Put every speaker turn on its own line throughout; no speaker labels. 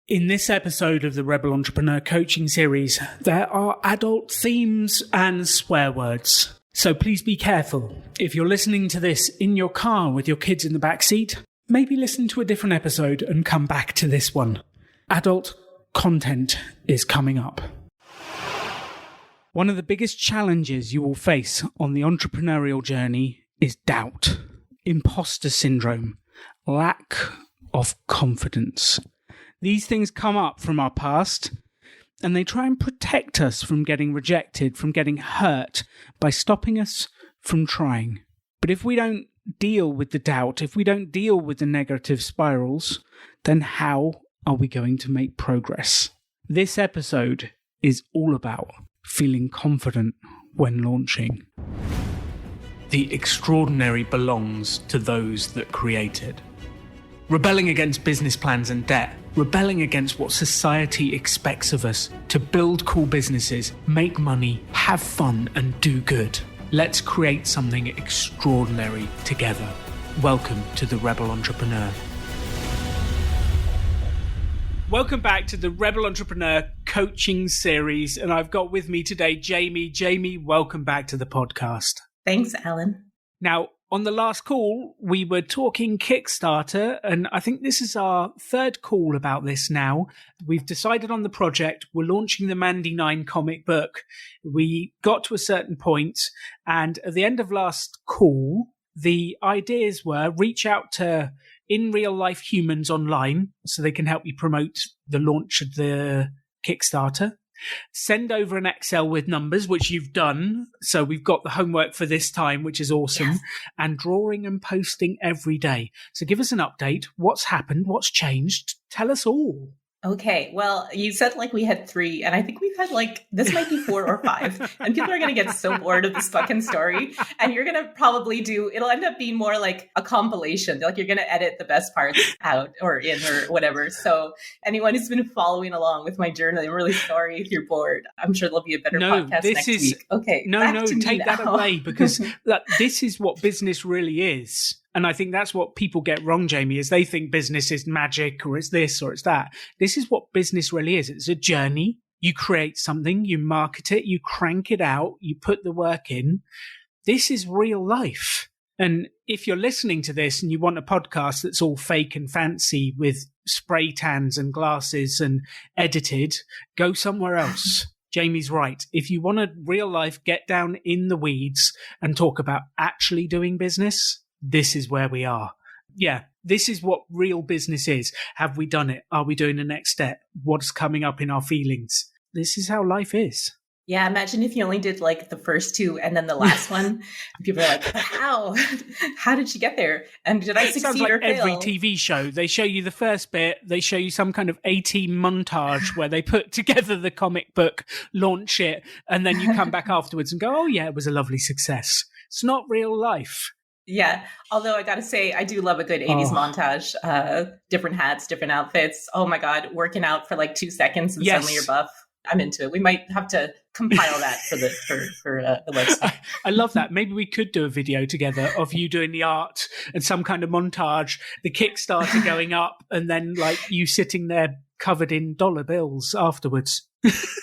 In this episode of the Rebel Entrepreneur Coaching Series, there are adult themes and swear words. So please be careful. If you're listening to this in your car with your kids in the back seat, maybe listen to a different episode and come back to this one. Adult content is coming up. One of the biggest challenges you will face on the entrepreneurial journey is doubt, imposter syndrome, lack of confidence. These things come up from our past, and they try and protect us from getting rejected, from getting hurt, by stopping us from trying. But if we don't deal with the doubt, if we don't deal with the negative spirals, then how are we going to make progress? This episode is all about feeling confident when launching. The extraordinary belongs to those that create it. Rebelling against business plans and debt, rebelling against what society expects of us to build cool businesses, make money, have fun, and do good. Let's create something extraordinary together. Welcome to the Rebel Entrepreneur. Welcome back to the Rebel Entrepreneur Coaching Series, and I've got with me today Jaymie. Jaymie, welcome back to the podcast.
Thanks, Alan.
Now, on the last call, we were talking Kickstarter, and I think this is our third call about this now. We've decided on the project. We're launching the Mandy 9 comic book. We got to a certain point, and at the end of last call, the ideas were reach out to in real life humans online so they can help you promote the launch of the Kickstarter. Send over an Excel with numbers, which you've done. So we've got the homework for this time, which is awesome. Yes. And drawing and posting every day. So give us an update. What's happened? What's changed? Tell us all.
Okay. Well, you said we had 3, and I think we've had this might be 4 or 5. And people are going to get so bored of this fucking story. And you're going to probably it'll end up being more like a compilation. You're going to edit the best parts out or in or whatever. So anyone who's been following along with my journey, I'm really sorry if you're bored. I'm sure there'll be a better podcast next week. Okay.
No, take that away, because this is what business really is. And I think that's what people get wrong, Jaymie, is they think business is magic or it's this or it's that. This is what business really is. It's a journey. You create something, you market it, you crank it out, you put the work in. This is real life. And if you're listening to this and you want a podcast that's all fake and fancy with spray tans and glasses and edited, go somewhere else. Jaymie's right. If you want a real life, get down in the weeds and talk about actually doing business, this is where we are. Yeah, this is what real business is. Have we done it? Are we doing the next step? What's coming up in our feelings? This is how life is.
Yeah, imagine if you only did the first 2 and then the last one. People are like, how? How did you get there? And did I succeed or fail?
Every TV show, they show you the first bit, they show you some kind of 18 montage where they put together the comic book, launch it, and then you come back afterwards and go, oh yeah, it was a lovely success. It's not real life.
Yeah. Although I got to say, I do love a good 80s montage, different hats, different outfits. Oh my God. Working out for 2 seconds and suddenly you're buff. I'm into it. We might have to compile that for the website.
I love that. Maybe we could do a video together of you doing the art and some kind of montage, the Kickstarter going up, and then you sitting there covered in dollar bills afterwards.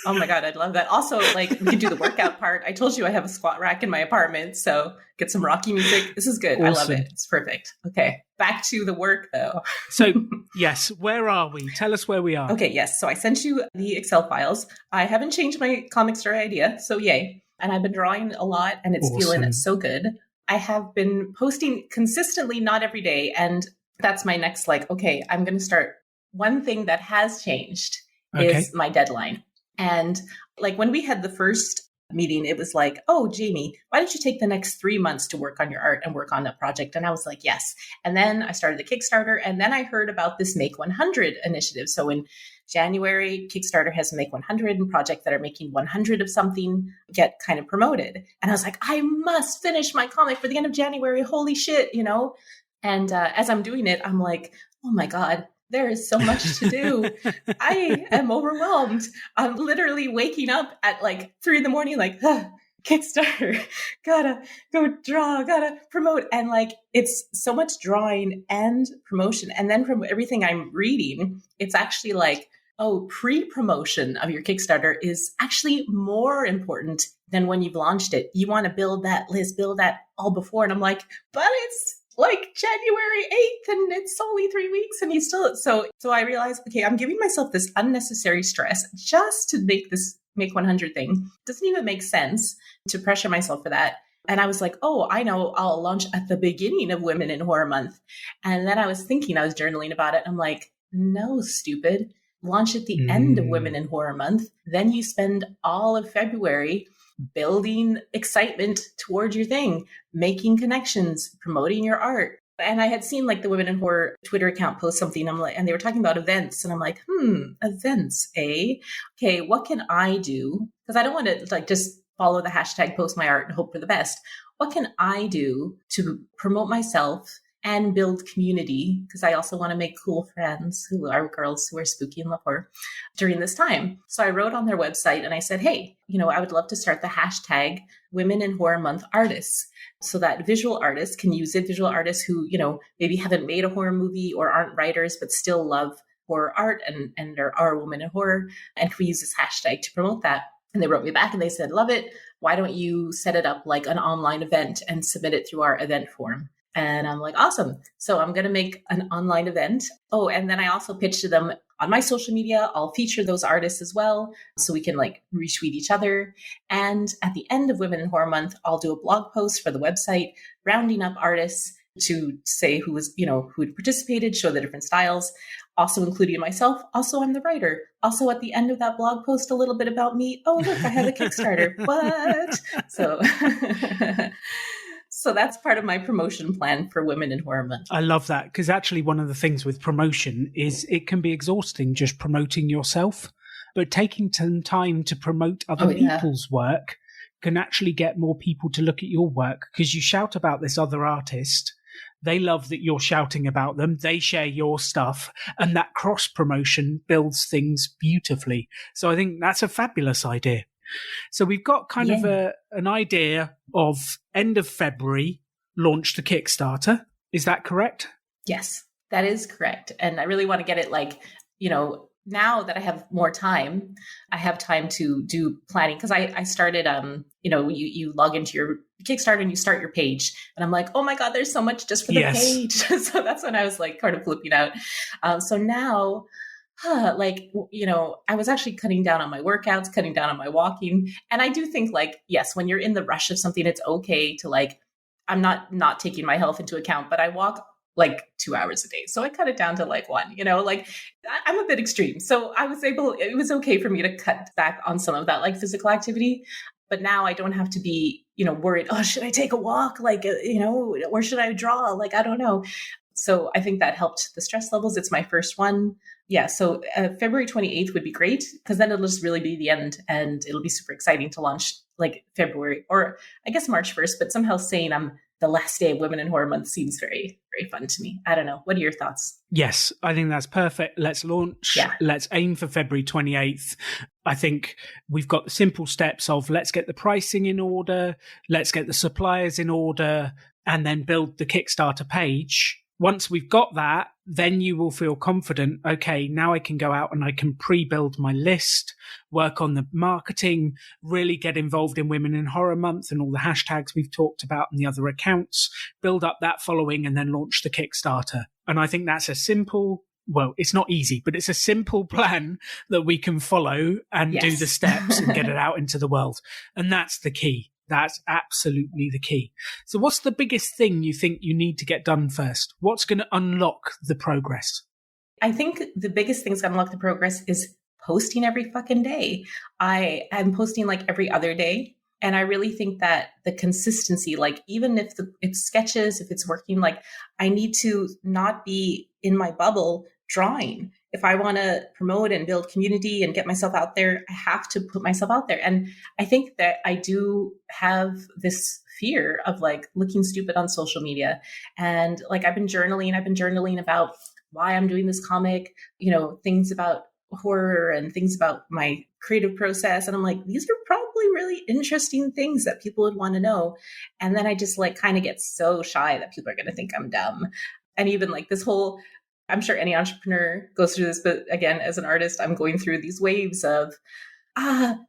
Oh my God, I'd love that. Also, we could do the workout part. I told you I have a squat rack in my apartment, so get some Rocky music. This is good. Awesome. I love it. It's perfect. Okay, back to the work though.
So yes, where are we? Tell us where we are.
Okay, yes. So I sent you the Excel files. I haven't changed my comic story idea, so yay. And I've been drawing a lot and it's feeling so good. I have been posting consistently, not every day. And that's my next, okay, I'm going to start. One thing that has changed is my deadline. And when we had the first meeting, it was oh, Jaymie, why don't you take the next 3 months to work on your art and work on that project? And I was like, yes. And then I started the Kickstarter, and then I heard about this Make 100 initiative. So in January, Kickstarter has Make 100, and projects that are making 100 of something get kind of promoted. And I was like, I must finish my comic for the end of January. Holy shit, And as I'm doing it, I'm like, oh my God, there is so much to do. I am overwhelmed. I'm literally waking up at 3 a.m, Kickstarter, gotta go draw, gotta promote. And like, it's so much drawing and promotion. And then from everything I'm reading, it's actually like, oh, pre-promotion of your Kickstarter is actually more important than when you've launched it. You want to build that list, build that all before. And I'm like, but it's like January 8th and it's only 3 weeks and you still, so I realized, okay, I'm giving myself this unnecessary stress just to make 100 thing. Doesn't even make sense to pressure myself for that. And I was like, oh, I know, I'll launch at the beginning of Women in Horror Month. And then I was journaling about it. I'm like, no, stupid. Launch at the end of Women in Horror Month. Then you spend all of February building excitement towards your thing, making connections, promoting your art. And I had seen like the Women in Horror Twitter account post something. I'm like, and they were talking about events. And I'm like, events, eh? Okay, what can I do? Because I don't want to like just follow the hashtag post my art and hope for the best. What can I do to promote myself and build community? Because I also want to make cool friends who are girls who are spooky and love horror during this time. So I wrote on their website and I said, hey, I would love to start the hashtag Women in Horror Month artists, so that visual artists can use it. Visual artists who, maybe haven't made a horror movie or aren't writers, but still love horror art and are women in horror, and can we use this hashtag to promote that? And they wrote me back and they said, love it. Why don't you set it up like an online event and submit it through our event form? And I'm like, awesome. So I'm going to make an online event. Oh, and then I also pitched to them on my social media. I'll feature those artists as well, so we can like retweet each other. And at the end of Women in Horror Month, I'll do a blog post for the website, rounding up artists to say who was, who had participated, show the different styles, also including myself. Also, I'm the writer. Also, at the end of that blog post, a little bit about me. Oh, look, I have a Kickstarter. What? So that's part of my promotion plan for Women in Horror Month.
I love that, because actually one of the things with promotion is it can be exhausting just promoting yourself, but taking some time to promote other people's work can actually get more people to look at your work, because you shout about this other artist. They love that you're shouting about them. They share your stuff, and that cross promotion builds things beautifully. So I think that's a fabulous idea. So we've got kind of an idea of end of February, launch the Kickstarter. Is that correct? Yes,
that is correct. And I really want to get it like, now that I have more time, I have time to do planning, because I started, you log into your Kickstarter and you start your page, and I'm like, oh my God, there's so much just for the page. So that's when I was like kind of flipping out. So now, I was actually cutting down on my workouts, cutting down on my walking. And I do think like, yes, when you're in the rush of something, it's okay to like, I'm not taking my health into account, but I walk like 2 hours a day. So I cut it down to like one, I'm a bit extreme. So it was okay for me to cut back on some of that like physical activity. But now I don't have to be, worried, oh, should I take a walk? Like, or should I draw? Like, I don't know. So I think that helped the stress levels. It's my first one. Yeah. So February 28th would be great, because then it'll just really be the end, and it'll be super exciting to launch like February, or I guess March 1st, but somehow saying I'm the last day of Women in Horror Month seems very, very fun to me. I don't know. What are your thoughts?
Yes, I think that's perfect. Let's launch. Yeah. Let's aim for February 28th. I think we've got the simple steps of let's get the pricing in order, let's get the suppliers in order, and then build the Kickstarter page. Once we've got that, then you will feel confident. Okay, now I can go out and I can pre-build my list, work on the marketing, really get involved in Women in Horror Month and all the hashtags we've talked about and the other accounts, build up that following, and then launch the Kickstarter. And I think that's it's not easy, but it's a simple plan that we can follow and do the steps and get it out into the world. And that's the key. That's absolutely the key. So what's the biggest thing you think you need to get done first? What's going to unlock the progress?
I think the biggest thing that's going to unlock the progress is posting every fucking day. I am posting like every other day. And I really think that the consistency, like even if it's sketches, if it's working, like I need to not be in my bubble drawing. If I want to promote and build community and get myself out there, I have to put myself out there. And I think that I do have this fear of like looking stupid on social media. And like I've been journaling about why I'm doing this comic, things about horror and things about my creative process. And I'm like, these are probably probably really interesting things that people would want to know. And then I just like kind of get so shy that people are going to think I'm dumb. And even like this whole, I'm sure any entrepreneur goes through this, but again, as an artist, I'm going through these waves of,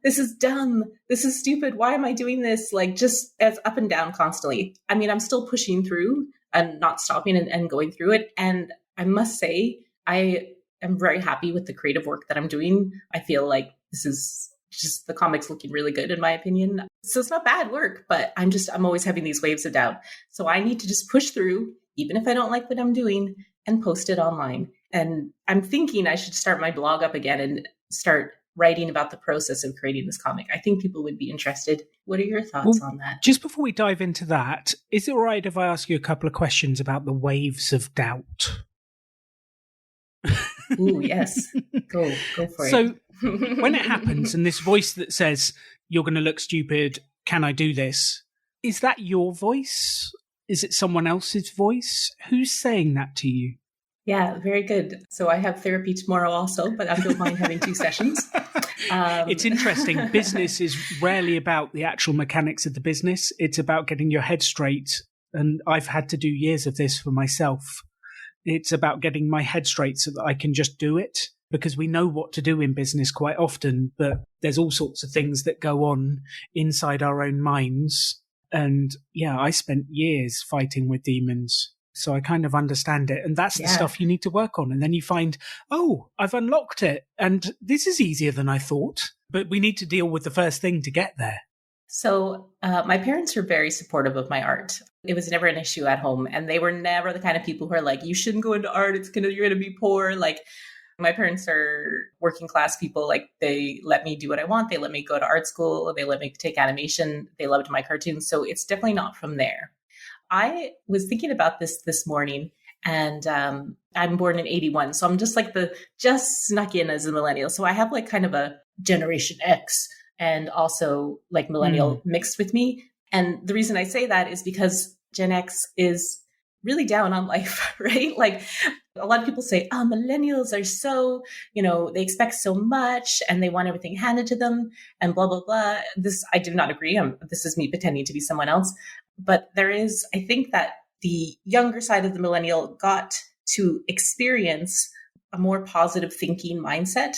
this is dumb. This is stupid. Why am I doing this? Like just as up and down constantly. I mean, I'm still pushing through and not stopping and going through it. And I must say, I am very happy with the creative work that I'm doing. I feel like this is just the comics looking really good in my opinion. So it's not bad work, but I'm always having these waves of doubt. So I need to just push through, even if I don't like what I'm doing, and post it online. And I'm thinking I should start my blog up again and start writing about the process of creating this comic. I think people would be interested. What are your thoughts on that?
Just before we dive into that, is it all right if I ask you a couple of questions about the waves of doubt?
Ooh, yes. Go for it.
So when it happens and this voice that says, you're going to look stupid, can I do this? Is that your voice? Is it someone else's voice? Who's saying that to you?
Yeah, very good. So I have therapy tomorrow also, but I don't mind having 2 sessions.
It's interesting. Business is rarely about the actual mechanics of the business. It's about getting your head straight. And I've had to do years of this for myself. It's about getting my head straight so that I can just do it, because we know what to do in business quite often, but there's all sorts of things that go on inside our own minds. And yeah, I spent years fighting with demons. So I kind of understand it. And that's the stuff you need to work on. And then you find, oh, I've unlocked it. And this is easier than I thought. But we need to deal with the first thing to get there.
So my parents were very supportive of my art. It was never an issue at home. And they were never the kind of people who are like, you shouldn't go into art. You're going to be poor. Like my parents are working class people. Like they let me do what I want. They let me go to art school. They let me take animation. They loved my cartoons. So it's definitely not from there. I was thinking about this morning, and I'm born in 81. So I'm just like just snuck in as a millennial. So I have like kind of a Generation X and also like millennial mixed with me. And the reason I say that is because Gen X is really down on life, right? Like a lot of people say, millennials are so, they expect so much and they want everything handed to them and blah, blah, blah. This, I do not agree. This is me pretending to be someone else. But I think that the younger side of the millennial got to experience a more positive thinking mindset.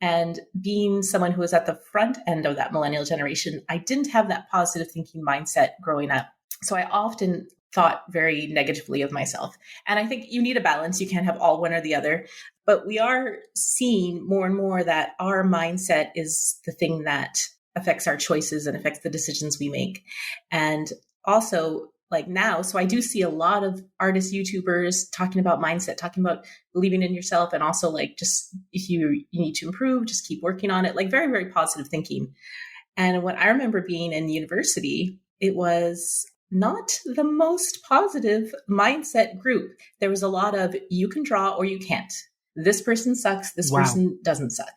And being someone who was at the front end of that millennial generation, I didn't have that positive thinking mindset growing up. So I often thought very negatively of myself. And I think you need a balance. You can't have all one or the other. But we are seeing more and more that our mindset is the thing that affects our choices and affects the decisions we make. And also like now, so I do see a lot of artists, YouTubers talking about mindset, talking about believing in yourself. And also like, just if you need to improve, just keep working on it, like very, very positive thinking. And when I remember being in university, it was not the most positive mindset group. There was a lot of, you can draw or you can't. This person sucks. This person doesn't suck.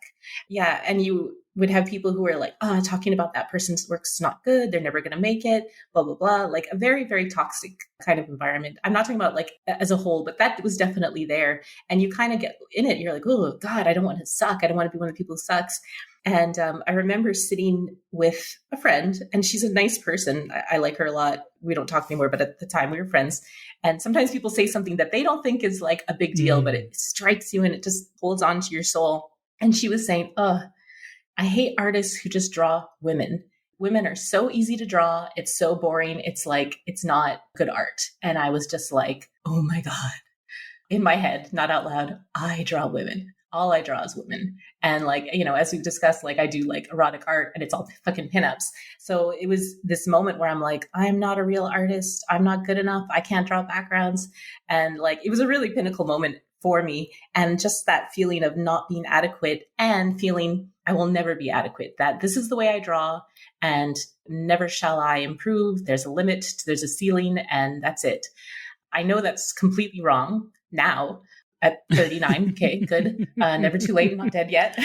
Yeah. And you would have people who are like, talking about that person's work's not good. They're never going to make it, blah, blah, blah. Like a very, very toxic kind of environment. I'm not talking about like as a whole, but that was definitely there. And you kind of get in it. You're like, oh God, I don't want to suck. I don't want to be one of the people who sucks. And I remember sitting with a friend, and she's a nice person. I like her a lot. We don't talk anymore, but at the time we were friends. And sometimes people say something that they don't think is like a big deal, but it strikes you and it just holds on to your soul. And she was saying, I hate artists who just draw women. Women are so easy to draw. It's so boring. It's like, it's not good art. And I was just like, oh my God. In my head, not out loud, I draw women. All I draw is women. And like, as we've discussed, like I do like erotic art and it's all fucking pinups. So it was this moment where I'm like, I'm not a real artist. I'm not good enough. I can't draw backgrounds. And like, it was a really pinnacle moment for me. And just that feeling of not being adequate and feeling I will never be adequate, that this is the way I draw and never shall I improve. There's a limit, there's a ceiling, and that's it. I know that's completely wrong now at 39. Okay, good. Never too late, not dead yet.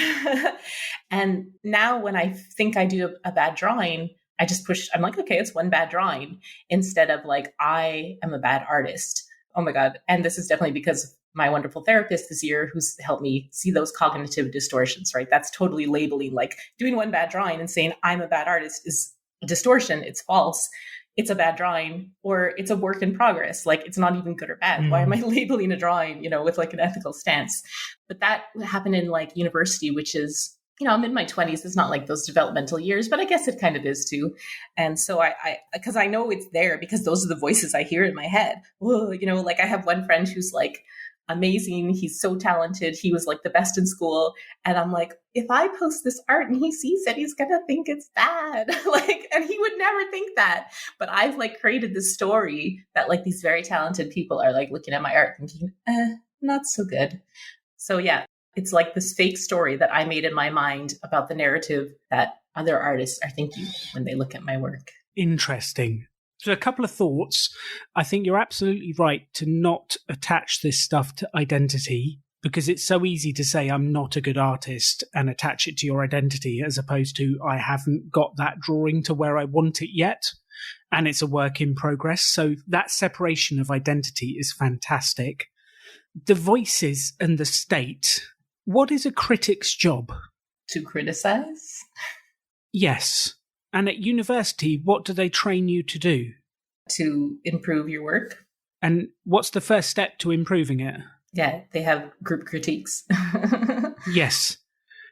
And now when I think I do a bad drawing, I just push, I'm like, okay, it's one bad drawing instead of like, I am a bad artist. Oh my God. And this is definitely because of my wonderful therapist this year who's helped me see those cognitive distortions, right? That's totally labeling, like doing one bad drawing and saying I'm a bad artist is a distortion. It's false. It's a bad drawing, or it's a work in progress. Like it's not even good or bad. Why am I labeling a drawing, with like an ethical stance? But that happened in like university, which is, I'm in my 20s. It's not like those developmental years, but I guess it kind of is too. And so because I know it's there because those are the voices I hear in my head. Like I have one friend who's like amazing. He's so talented. He was like the best in school. And I'm like, if I post this art and he sees it, he's going to think it's bad. And he would never think that. But I've like created this story that like these very talented people are like looking at my art thinking, not so good. So yeah, it's like this fake story that I made in my mind about the narrative that other artists are thinking when they look at my work.
Interesting. So a couple of thoughts. I think you're absolutely right to not attach this stuff to identity, because it's so easy to say I'm not a good artist and attach it to your identity, as opposed to I haven't got that drawing to where I want it yet and it's a work in progress. So that separation of identity is fantastic. The voices and the state. What is a critic's job?
To criticize?
Yes. And at university, what do they train you to do?
To improve your work.
And what's the first step to improving it?
Yeah, they have group critiques.
Yes.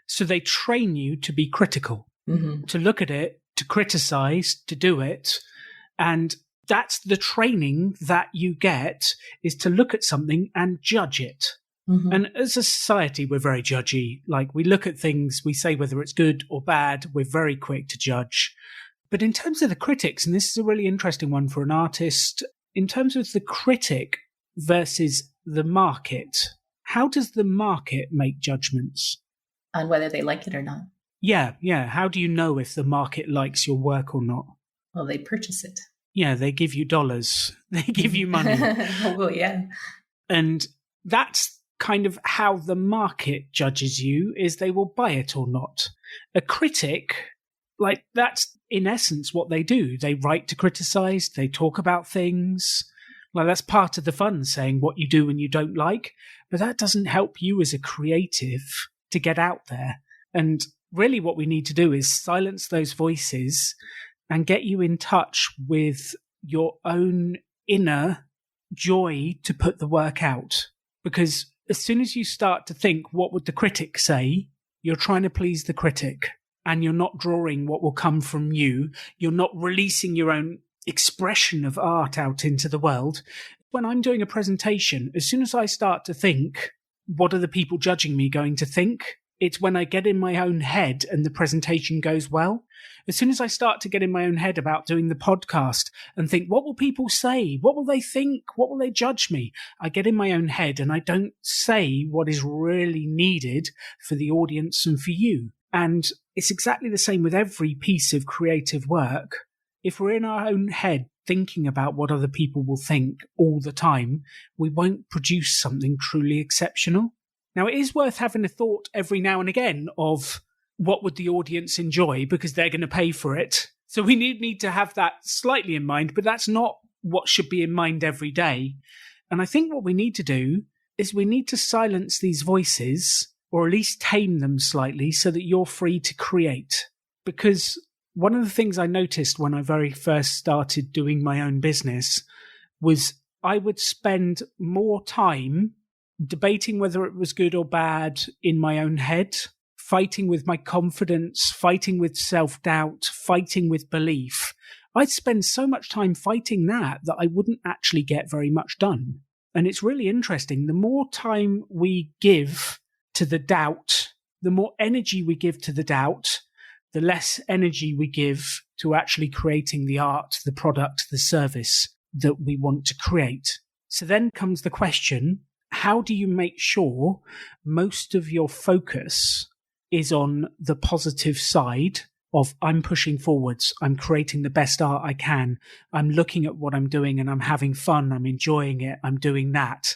So they train you to be critical, to look at it, to criticize, to do it. And that's the training that you get, is to look at something and judge it. And as a society, we're very judgy. Like we look at things, we say whether it's good or bad, we're very quick to judge. But in terms of the critics, and this is a really interesting one for an artist, in terms of the critic versus the market, how does the market make judgments?
On whether they like it or not.
Yeah. How do you know if the market likes your work or not?
Well, they purchase it.
Yeah, they give you dollars. They give you money.
Well, yeah.
And that's kind of how the market judges you, is they will buy it or not. A critic, like that's in essence what they do. They write to criticize, they talk about things. Like that's part of the fun, saying what you do and you don't like. But that doesn't help you as a creative to get out there. And really what we need to do is silence those voices and get you in touch with your own inner joy to put the work out. Because as soon as you start to think, what would the critic say? You're trying to please the critic and you're not drawing what will come from you. You're not releasing your own expression of art out into the world. When I'm doing a presentation, as soon as I start to think, what are the people judging me going to think? It's when I get in my own head and the presentation goes well. As soon as I start to get in my own head about doing the podcast and think, what will people say? What will they think? What will they judge me? I get in my own head and I don't say what is really needed for the audience and for you. And it's exactly the same with every piece of creative work. If we're in our own head thinking about what other people will think all the time, we won't produce something truly exceptional. Now, it is worth having a thought every now and again of what would the audience enjoy, because they're going to pay for it. So we need to have that slightly in mind, but that's not what should be in mind every day. And I think what we need to do is we need to silence these voices, or at least tame them slightly, so that you're free to create. Because one of the things I noticed when I very first started doing my own business was I would spend more time debating whether it was good or bad in my own head, fighting with my confidence, fighting with self-doubt, fighting with belief. I'd spend so much time fighting that I wouldn't actually get very much done. And it's really interesting. The more time we give to the doubt, the more energy we give to the doubt, the less energy we give to actually creating the art, the product, the service that we want to create. So then comes the question, how do you make sure most of your focus is on the positive side of I'm pushing forwards, I'm creating the best art I can, I'm looking at what I'm doing and I'm having fun, I'm enjoying it, I'm doing that.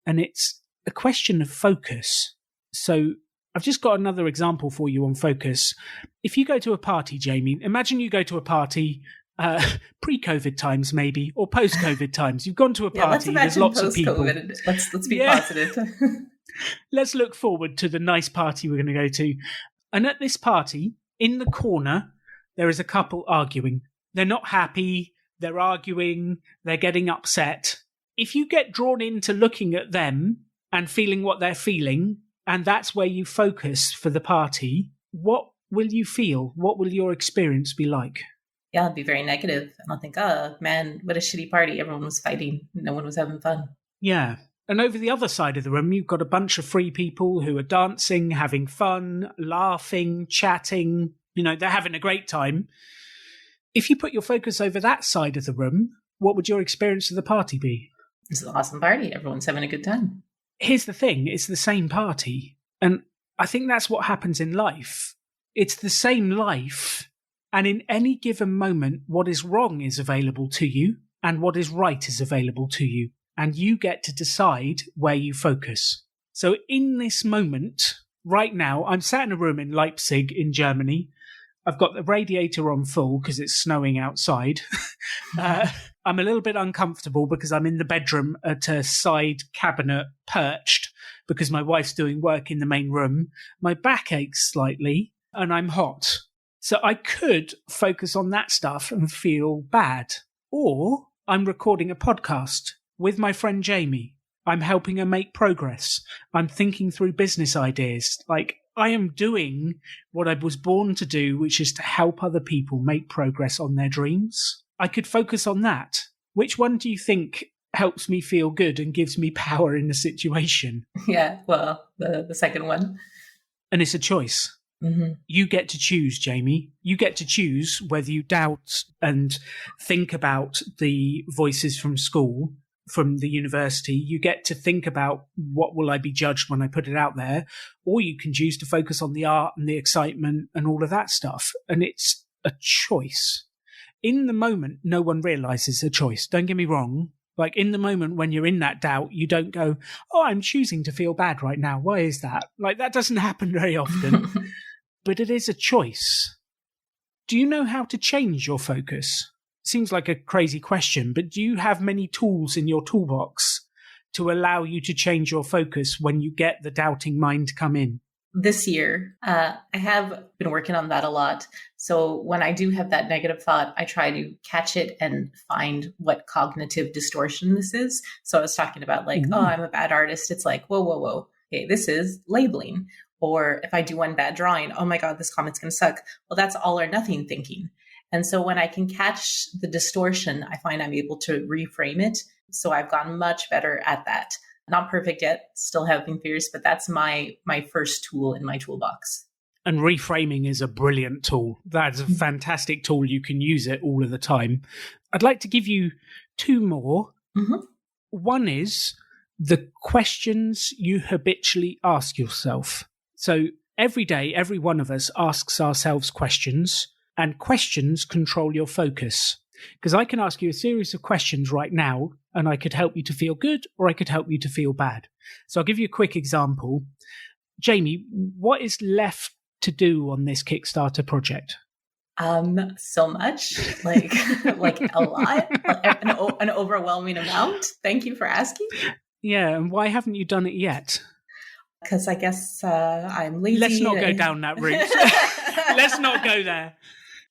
And it's a question of focus. So I've just got another example for you on focus. If you go to a party, Jaymie, imagine you go to a party pre-COVID times maybe, or post-COVID times. You've gone to a party, there's lots of people.
Let's be positive.
Let's look forward to the nice party we're going to go to. And at this party, in the corner, there is a couple arguing. They're not happy, they're arguing, they're getting upset. If you get drawn into looking at them and feeling what they're feeling, and that's where you focus for the party, what will you feel? What will your experience be like?
Yeah, it'd be very negative. And I'll think, oh, man, what a shitty party. Everyone was fighting. No one was having fun.
Yeah. And over the other side of the room, you've got a bunch of free people who are dancing, having fun, laughing, chatting. You know, they're having a great time. If you put your focus over that side of the room, what would your experience of the party be?
It's an awesome party. Everyone's having a good time.
Here's the thing. It's the same party. And I think that's what happens in life. It's the same life. And in any given moment, what is wrong is available to you and what is right is available to you. And you get to decide where you focus. So in this moment, right now, I'm sat in a room in Leipzig in Germany. I've got the radiator on full because it's snowing outside. I'm a little bit uncomfortable because I'm in the bedroom at a side cabinet perched because my wife's doing work in the main room. My back aches slightly and I'm hot. So I could focus on that stuff and feel bad. Or I'm recording a podcast with my friend Jaymie. I'm helping her make progress. I'm thinking through business ideas. Like, I am doing what I was born to do, which is to help other people make progress on their dreams. I could focus on that. Which one do you think helps me feel good and gives me power in the situation?
Yeah, well, the second one.
And it's a choice. Mm-hmm. You get to choose, Jaymie. You get to choose whether you doubt and think about the voices from school, from the university. You get to think about what will I be judged when I put it out there, or you can choose to focus on the art and the excitement and all of that stuff. And it's a choice. In the moment, no one realizes a choice. Don't get me wrong. Like in the moment when you're in that doubt, you don't go, oh, I'm choosing to feel bad right now. Why is that? Like that doesn't happen very often. But it is a choice. Do you know how to change your focus? Seems like a crazy question, but do you have many tools in your toolbox to allow you to change your focus when you get the doubting mind come in?
This year, I have been working on that a lot. So when I do have that negative thought, I try to catch it and find what cognitive distortion this is. So I was talking about like, oh, I'm a bad artist. It's like, whoa, whoa, whoa. Okay, this is labeling. Or if I do one bad drawing, oh my God, this comment's going to suck. Well, that's all or nothing thinking. And so when I can catch the distortion, I find I'm able to reframe it. So I've gotten much better at that. Not perfect yet, still having fears, but that's my first tool in my toolbox.
And reframing is a brilliant tool. That's a fantastic tool. You can use it all of the time. I'd like to give you two more. Mm-hmm. One is the questions you habitually ask yourself. So every day, every one of us asks ourselves questions, and questions control your focus. Because I can ask you a series of questions right now, and I could help you to feel good, or I could help you to feel bad. So I'll give you a quick example. Jaymie, what is left to do on this Kickstarter project?
So much, like a lot, an overwhelming amount. Thank you for asking.
Yeah, and why haven't you done it yet?
Because I guess I'm lazy.
Let's not go down that route. Let's not go there.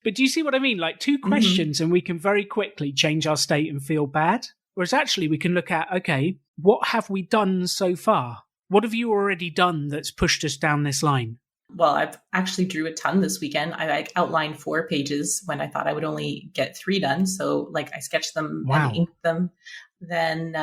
But do you see what I mean? Like two questions and we can very quickly change our state and feel bad. Whereas actually we can look at, okay, what have we done so far? What have you already done that's pushed us down this line?
Well, I've actually drew a ton this weekend. I outlined 4 pages when I thought I would only get 3 done. So like I sketched them and inked them. Then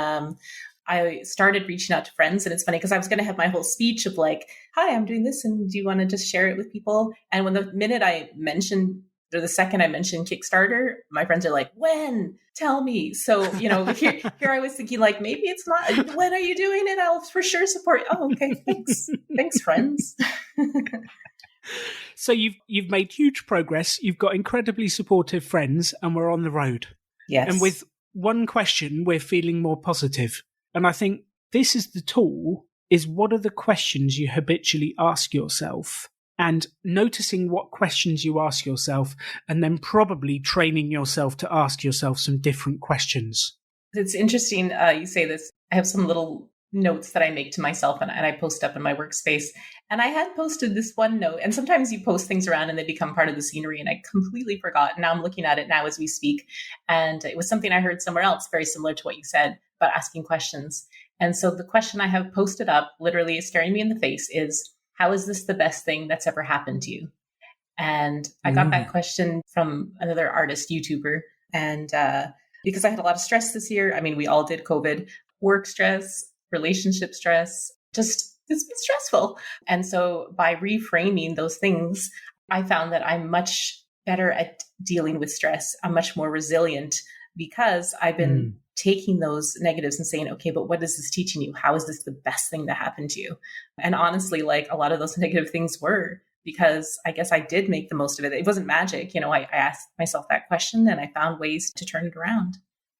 I started reaching out to friends, and it's funny because I was going to have my whole speech of like, hi, I'm doing this. And do you want to just share it with people? And when the second I mentioned Kickstarter, my friends are like, when? Tell me. So, here I was thinking like, maybe it's not, when are you doing it? I'll for sure support. Oh, okay. Thanks. Thanks, friends.
So you've made huge progress. You've got incredibly supportive friends and we're on the road.
Yes.
And with one question, we're feeling more positive. And I think this is the tool, is what are the questions you habitually ask yourself? and noticing what questions you ask yourself, and then probably training yourself to ask yourself some different questions.
It's interesting you say this. I have some little notes that I make to myself and I post up in my workspace. And I had posted this one note, and sometimes you post things around and they become part of the scenery, and I completely forgot. Now I'm looking at it now as we speak. And it was something I heard somewhere else, very similar to what you said about asking questions. And so the question I have posted up, literally staring me in the face, is, how is this the best thing that's ever happened to you? And I got that question from another artist, YouTuber. And because I had a lot of stress this year, I mean, we all did, COVID, work stress, relationship stress, just it's been stressful. And so by reframing those things, I found that I'm much better at dealing with stress. I'm much more resilient because I've been taking those negatives and saying, okay, but what is this teaching you? How is this the best thing that happened to you? And honestly, like, a lot of those negative things were, because I guess I did make the most of it. It wasn't magic. You know, I asked myself that question and I found ways to turn it around.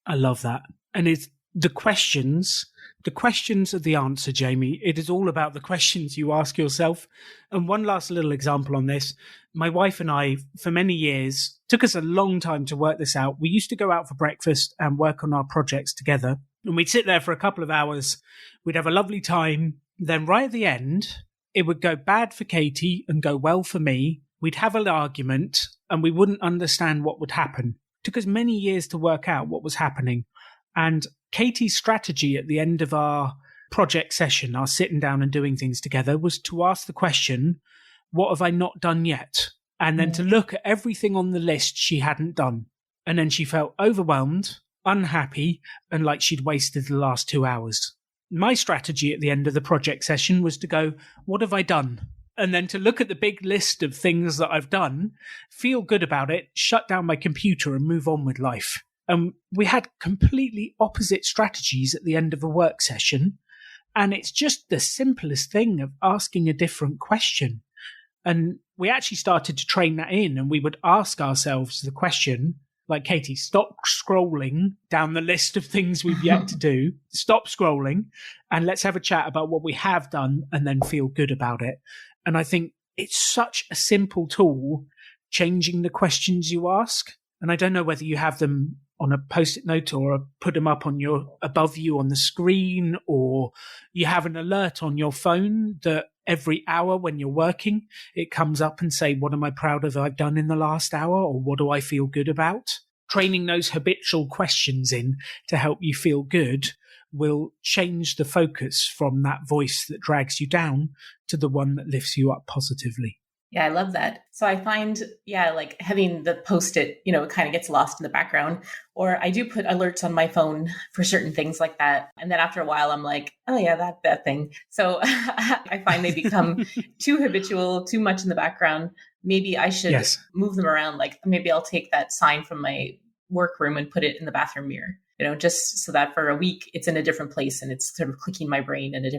I love that. And it's the questions are the answer, Jaymie. It is all about the questions you ask yourself. And one last little example on this. My wife and I, for many years, took us a long time to work this out. We used to go out for breakfast and work on our projects together. And we'd sit there for a couple of hours. We'd have a lovely time. Then right at the end, it would go bad for Katie and go well for me. We'd have an argument and we wouldn't understand what would happen. It took us many years to work out what was happening. And Katie's strategy at the end of our project session, our sitting down and doing things together, was to ask the question, what have I not done yet? And then to look at everything on the list she hadn't done. And then she felt overwhelmed, unhappy, and like she'd wasted the last 2 hours. My strategy at the end of the project session was to go, what have I done? And then to look at the big list of things that I've done, feel good about it, shut down my computer and move on with life. And we had completely opposite strategies at the end of a work session. And it's just the simplest thing of asking a different question. And we actually started to train that in, and we would ask ourselves the question, like, Katie, stop scrolling down the list of things we've yet to do. Stop scrolling and let's have a chat about what we have done and then feel good about it. And I think it's such a simple tool, changing the questions you ask. And I don't know whether you have them on a post-it note or put them up on above you on the screen, or you have an alert on your phone that every hour when you're working, it comes up and say, what am I proud of I've done in the last hour? Or what do I feel good about? Training those habitual questions in to help you feel good will change the focus from that voice that drags you down to the one that lifts you up positively.
Yeah, I love that. So I find, like having the Post-it, it kind of gets lost in the background. Or I do put alerts on my phone for certain things like that. And then after a while, I'm like, oh yeah, that thing. So I find they become too habitual, too much in the background. Maybe I should move them around. Like maybe I'll take that sign from my workroom and put it in the bathroom mirror, just so that for a week it's in a different place and it's sort of clicking my brain in a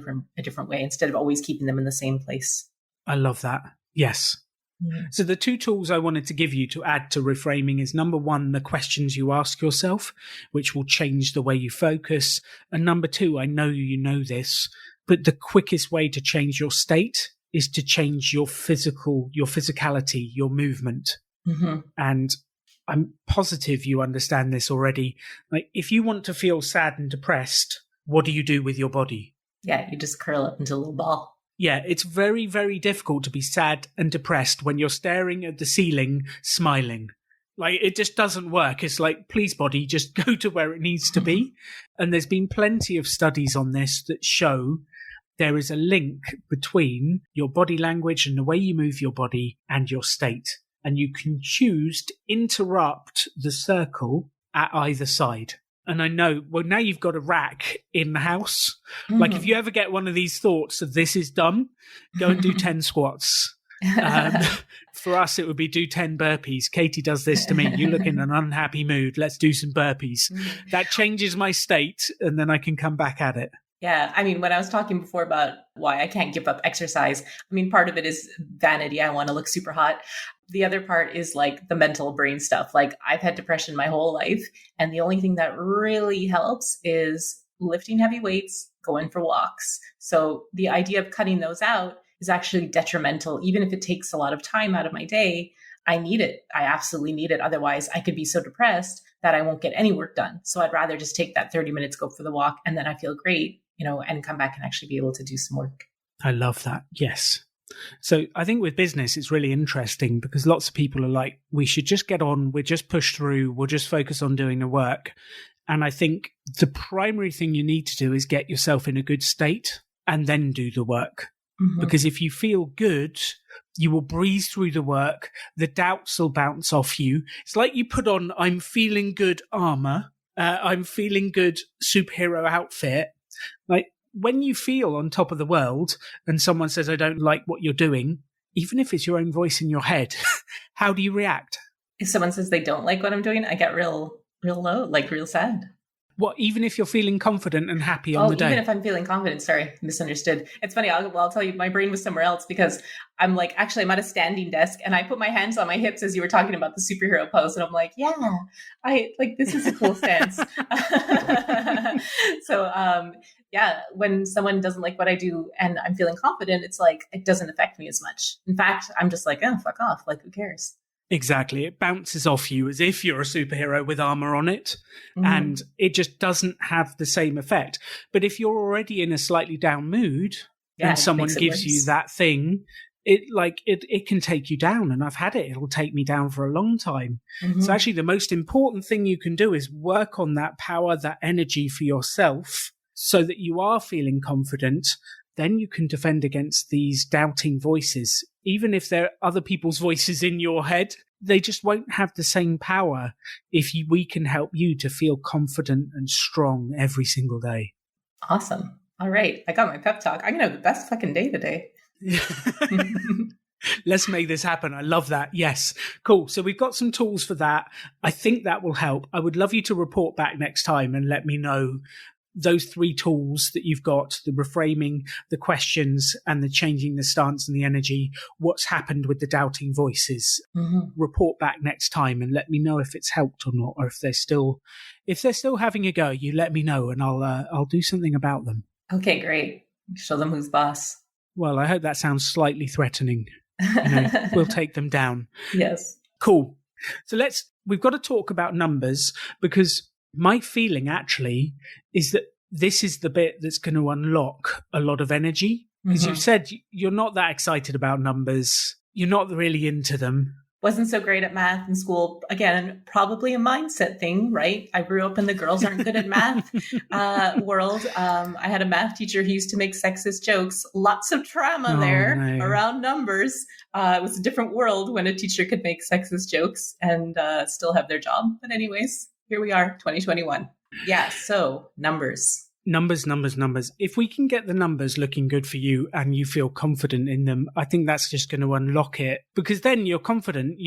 different way instead of always keeping them in the same place.
I love that. Yes. Yeah. So the two tools I wanted to give you to add to reframing is, number one, the questions you ask yourself, which will change the way you focus. And number two, I know you know this, but the quickest way to change your state is to change your physicality, your movement. Mm-hmm. And I'm positive you understand this already. Like, if you want to feel sad and depressed, what do you do with your body?
Yeah, you just curl up into a little ball.
Yeah, it's very, very difficult to be sad and depressed when you're staring at the ceiling, smiling. Like, it just doesn't work. It's like, please, body, just go to where it needs to be. And there's been plenty of studies on this that show there is a link between your body language and the way you move your body and your state. And you can choose to interrupt the circle at either side. And I know, well, now you've got a rack in the house. Mm-hmm. Like, if you ever get one of these thoughts of this is dumb, go and do 10 squats. For us, it would be do 10 burpees. Katie does this to me. You look in an unhappy mood. Let's do some burpees. That changes my state, and then I can come back at it.
Yeah. I mean, when I was talking before about why I can't give up exercise, I mean, part of it is vanity. I want to look super hot. The other part is like the mental brain stuff. Like, I've had depression my whole life. And the only thing that really helps is lifting heavy weights, going for walks. So the idea of cutting those out is actually detrimental. Even if it takes a lot of time out of my day, I need it. I absolutely need it. Otherwise, I could be so depressed that I won't get any work done. So I'd rather just take that 30 minutes, go for the walk, and then I feel great, and come back and actually be able to do some work.
I love that. Yes. So I think with business, it's really interesting because lots of people are like, we should just get on, we'll just push through, we'll just focus on doing the work. And I think the primary thing you need to do is get yourself in a good state and then do the work. Mm-hmm. Because if you feel good, you will breeze through the work. The doubts will bounce off you. It's like you put on, I'm feeling good armor. I'm feeling good superhero outfit. Like when you feel on top of the world and someone says, I don't like what you're doing, even if it's your own voice in your head, how do you react?
If someone says they don't like what I'm doing, I get real low, like real sad.
What, even if you're feeling confident and happy on the day?
Even if I'm feeling confident, sorry, misunderstood. It's funny, I'll tell you, my brain was somewhere else because I'm like, actually, I'm at a standing desk and I put my hands on my hips as you were talking about the superhero pose. And I'm like, yeah, this is a cool stance. So, yeah, when someone doesn't like what I do and I'm feeling confident, it's like, it doesn't affect me as much. In fact, I'm just like, oh, fuck off. Like, who cares?
Exactly. It bounces off you as if you're a superhero with armor on it. Mm-hmm. And it just doesn't have the same effect. But if you're already in a slightly down mood and someone gives you that thing, it can take you down. And I've had it. It'll take me down for a long time. Mm-hmm. So actually the most important thing you can do is work on that power, that energy for yourself so that you are feeling confident. Then you can defend against these doubting voices. Even if they're other people's voices in your head, they just won't have the same power if we can help you to feel confident and strong every single day.
Awesome. All right. I got my pep talk. I'm going to have the best fucking day today.
Let's make this happen. I love that. Yes. Cool. So we've got some tools for that. I think that will help. I would love you to report back next time and let me know those 3 tools that you've got, the reframing, the questions, and the changing the stance and the energy, what's happened with the doubting voices. Mm-hmm. Report back next time and let me know if it's helped or not, or if they're still having a go, you let me know and I'll do something about them.
Okay, great. Show them who's boss.
Well, I hope that sounds slightly threatening. We'll take them down.
Yes.
Cool. So we've got to talk about numbers because my feeling actually is that this is the bit that's going to unlock a lot of energy. Because you said you're not that excited about numbers. You're not really into them.
Wasn't so great at math in school. Again, probably a mindset thing, right? I grew up in the girls aren't good at math world. I had a math teacher who used to make sexist jokes. Lots of trauma around numbers. It was a different world when a teacher could make sexist jokes and still have their job. But anyways, here we are, 2021. Yeah, so numbers.
Numbers. If we can get the numbers looking good for you and you feel confident in them, I think that's just going to unlock it because then you're confident,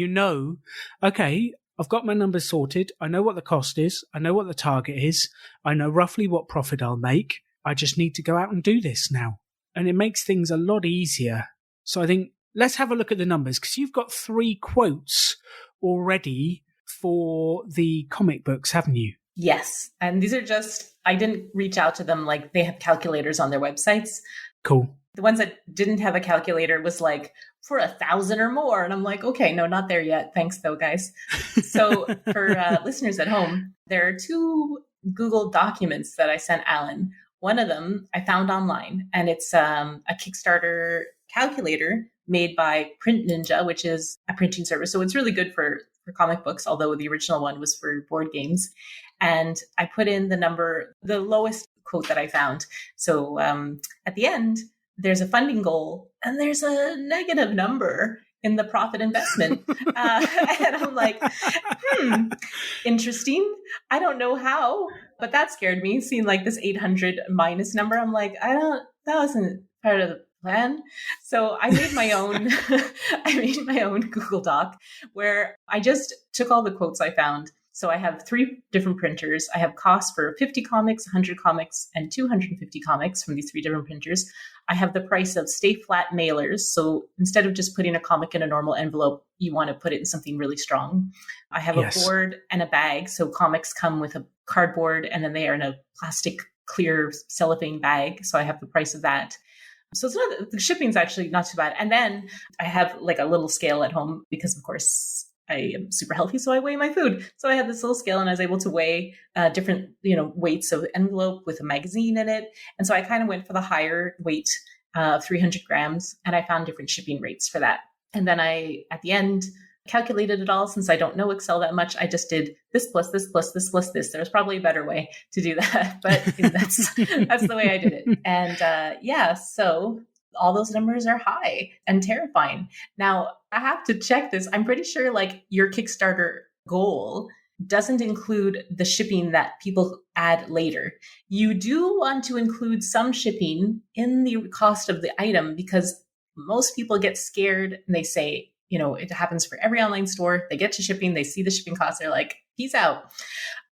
okay, I've got my numbers sorted. I know what the cost is. I know what the target is. I know roughly what profit I'll make. I just need to go out and do this now. And it makes things a lot easier. So I think let's have a look at the numbers because you've got 3 quotes already for the comic books, haven't you?
Yes. And these are I didn't reach out to them like they have calculators on their websites.
Cool.
The ones that didn't have a calculator was like for 1,000 or more. And I'm like, okay, no, not there yet. Thanks though, guys. So for listeners at home, there are 2 Google documents that I sent Alan. One of them I found online and it's a Kickstarter calculator made by Print Ninja, which is a printing service. So it's really good for comic books, although the original one was for board games. And I put in the lowest quote that I found. So at the end, there's a funding goal and there's a negative number in the profit investment. And I'm like, interesting. I don't know how, but that scared me, seeing like this 800 minus number. I'm like, that wasn't part of the plan. So I made my own Google Doc where I just took all the quotes I found. So I have 3 different printers. I have costs for 50 comics, 100 comics, and 250 comics from these 3 different printers. I have the price of stay flat mailers. So instead of just putting a comic in a normal envelope, you want to put it in something really strong. I have a board and a bag. So comics come with a cardboard and then they are in a plastic clear cellophane bag. So I have the price of that. So it's not, the shipping's actually not too bad. And then I have like a little scale at home because, of course, I am super healthy, so I weigh my food. So I had this little scale and I was able to weigh different, weights of envelope with a magazine in it. And so I kind of went for the higher weight, 300 grams, and I found different shipping rates for that. And then I, at the end, calculated it all. Since I don't know Excel that much, I just did this plus this plus this plus this. There's probably a better way to do that, but that's the way I did it. And so all those numbers are high and terrifying. Now I have to check this. I'm pretty sure like your Kickstarter goal doesn't include the shipping that people add later. You do want to include some shipping in the cost of the item because most people get scared and they say, it happens for every online store. They get to shipping, they see the shipping costs, they're like, peace out.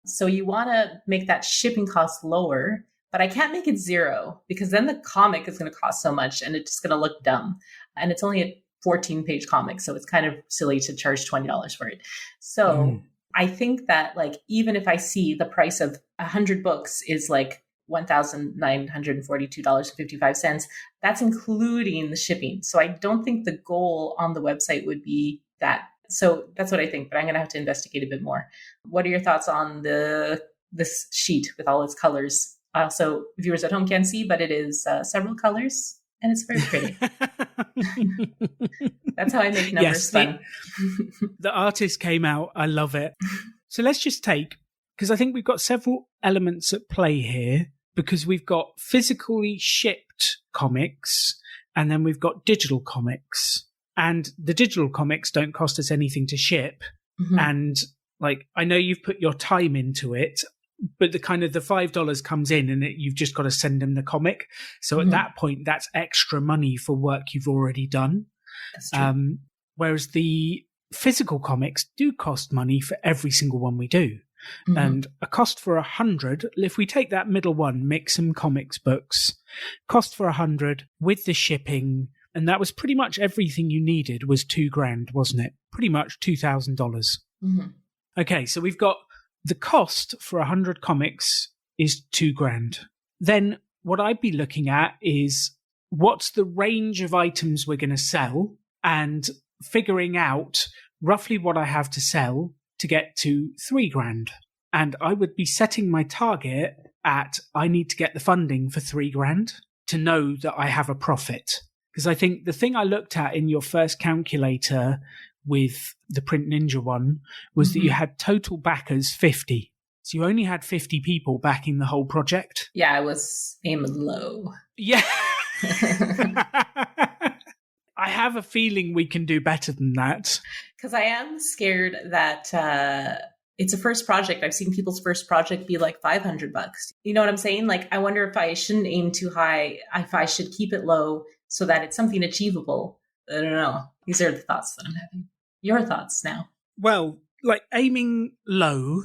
So you want to make that shipping cost lower, but I can't make it zero because then the comic is going to cost so much and it's just going to look dumb. And it's only a 14-page comic, so it's kind of silly to charge $20 for it. So I think that like, even if I see the price of 100 books is like $1,942.55, that's including the shipping. So I don't think the goal on the website would be that. So that's what I think, but I'm going to have to investigate a bit more. What are your thoughts on this sheet with all its colors? Also, viewers at home can't see, but it is several colors and it's very pretty. That's how I make numbers fun.
The artist came out. I love it. So let's just because I think we've got several elements at play here, because we've got physically shipped comics and then we've got digital comics. And the digital comics don't cost us anything to ship. Mm-hmm. And like, I know you've put your time into it, but the $5 comes in and you've just got to send them the comic. So at that point, that's extra money for work you've already done.
That's true.
Whereas the physical comics do cost money for every single one we do. Mm-hmm. And a cost for 100, if we take that middle one, Mixam Comics books, cost for 100 with the shipping, and that was pretty much everything you needed was $2,000, wasn't it? Pretty much $2,000.
Mm-hmm.
Okay, so we've got the cost for 100 comics is $2,000. Then what I'd be looking at is what's the range of items we're going to sell and figuring out roughly what I have to sell to get to $3,000. And I would be setting my target at I need to get the funding for $3,000 to know that I have a profit. Because I think the thing I looked at in your first calculator with the Print Ninja one was that you had total backers 50. So you only had 50 people backing the whole project.
Yeah, I was aiming low.
Yeah. I have a feeling we can do better than that.
Because I am scared that it's a first project. I've seen people's first project be like $500. You know what I'm saying? Like, I wonder if I shouldn't aim too high, if I should keep it low so that it's something achievable. I don't know. These are the thoughts that I'm having. Your thoughts now.
Well, like aiming low